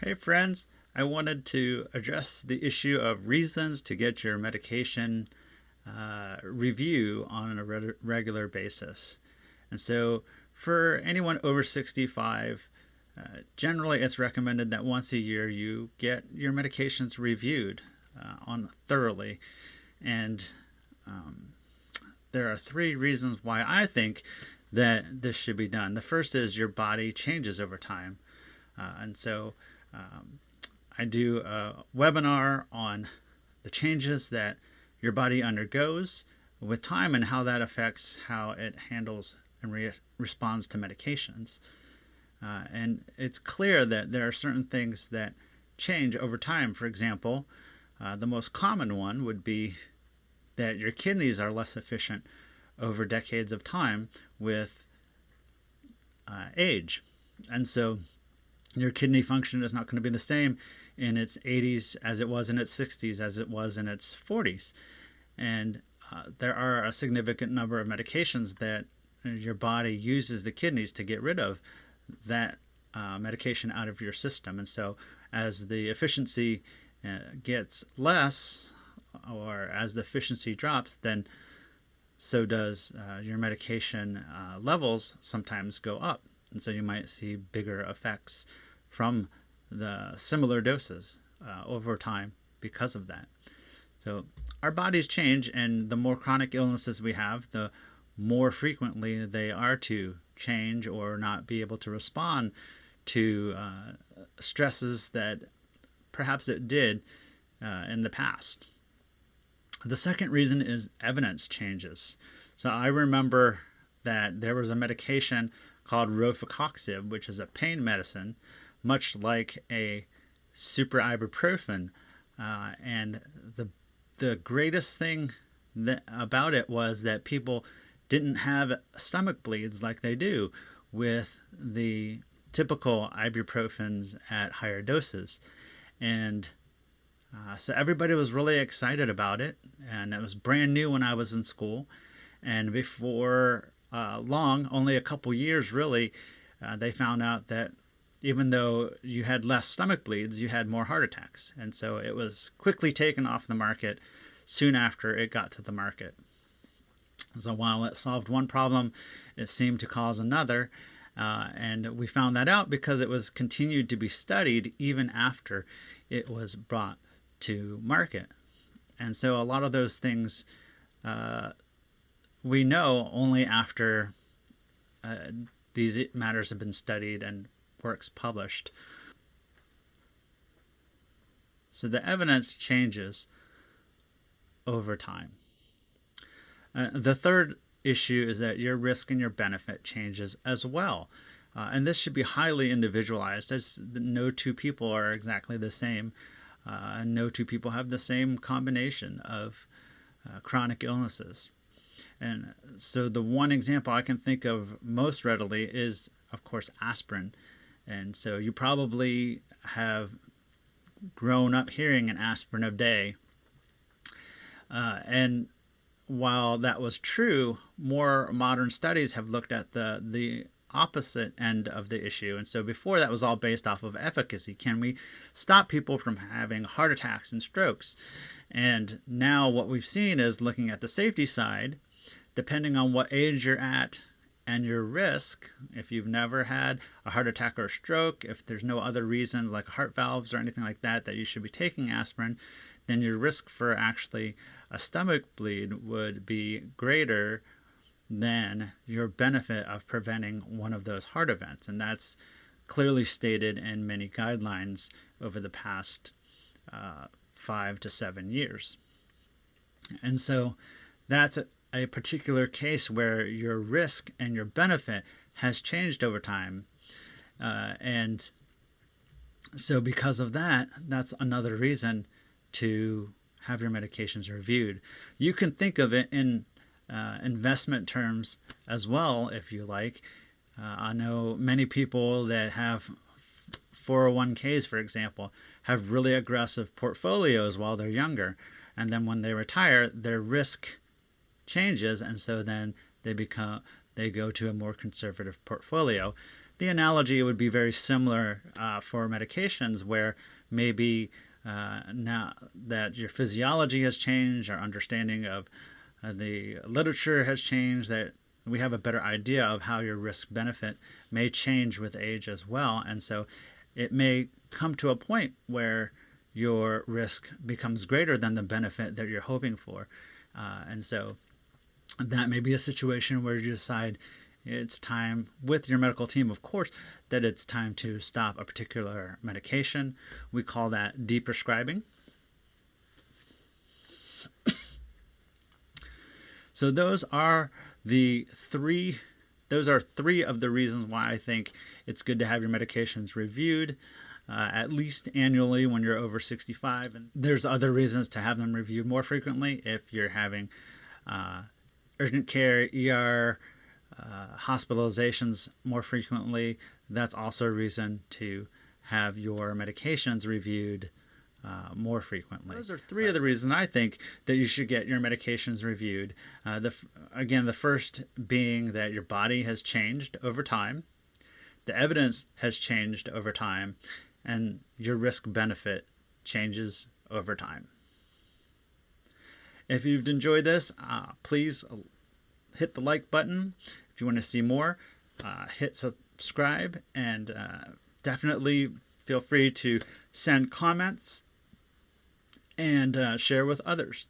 Hey, friends. I wanted to address the issue of reasons to get your medication review on a regular basis. And so, for anyone over 65, generally it's recommended that once a year you get your medications reviewed on thoroughly. And there are three reasons why I think that this should be done. The first is your body changes over time. And so I do a webinar on the changes that your body undergoes with time and how that affects how it handles and responds to medications. And it's clear that there are certain things that change over time. For example, the most common one would be that your kidneys are less efficient over decades of time with age. And so your kidney function is not going to be the same in its 80s as it was in its 60s, as it was in its 40s. And there are a significant number of medications that your body uses the kidneys to get rid of that medication out of your system. And so as the efficiency gets less, or as the efficiency drops, then so does your medication levels sometimes go up. And so you might see bigger effects from the similar doses over time because of that. So our bodies change, and the more chronic illnesses we have, the more frequently they are to change or not be able to respond to stresses that perhaps it did in the past. The second reason is evidence changes. So I remember that there was a medication called rofecoxib, which is a pain medicine, much like a super ibuprofen. And the greatest thing about it was that people didn't have stomach bleeds like they do with the typical ibuprofens at higher doses. And so everybody was really excited about it, and it was brand new when I was in school. And before long, only a couple years really, they found out that even though you had less stomach bleeds, you had more heart attacks. And so it was quickly taken off the market soon after it got to the market. So while it solved one problem, it seemed to cause another. And we found that out because it was continued to be studied even after it was brought to market. And so a lot of those things we know only after these matters have been studied and works published. So the evidence changes over time. The third issue is that your risk and your benefit changes as well. And this should be highly individualized, as no two people are exactly the same. No two people have the same combination of chronic illnesses. And so the one example I can think of most readily is, of course, aspirin. And so you probably have grown up hearing an aspirin a day. And while that was true, more modern studies have looked at the opposite end of the issue. And so before, that was all based off of efficacy. Can we stop people from having heart attacks and strokes? And now what we've seen is looking at the safety side, depending on what age you're at and your risk. If you've never had a heart attack or a stroke, if there's no other reasons like heart valves or anything like that that you should be taking aspirin, then your risk for actually a stomach bleed would be greater than your benefit of preventing one of those heart events. And that's clearly stated in many guidelines over the past 5 to 7 years. And so that's a particular case where your risk and your benefit has changed over time. And so because of that, that's another reason to have your medications reviewed. You can think of it in investment terms as well, if you like. I know many people that have 401ks, for example, have really aggressive portfolios while they're younger. And then when they retire, their risk changes, and so then they go to a more conservative portfolio. the analogy would be very similar for medications, where maybe now that your physiology has changed, our understanding of the literature has changed, that we have a better idea of how your risk benefit may change with age as well. And so it may come to a point where your risk becomes greater than the benefit that you're hoping for. And so that may be a situation where you decide it's time, with your medical team, of course, that it's time to stop a particular medication. We call that deprescribing. So those are three of the reasons why I think it's good to have your medications reviewed at least annually when you're over 65. And there's other reasons to have them reviewed more frequently if you're having urgent care, ER, hospitalizations more frequently. That's also a reason to have your medications reviewed more frequently. Those are three of the reasons I think that you should get your medications reviewed. Again, the first being that your body has changed over time, the evidence has changed over time, and your risk-benefit changes over time. If you've enjoyed this, please hit the like button. If you want to see more, hit subscribe, and definitely feel free to send comments and share with others.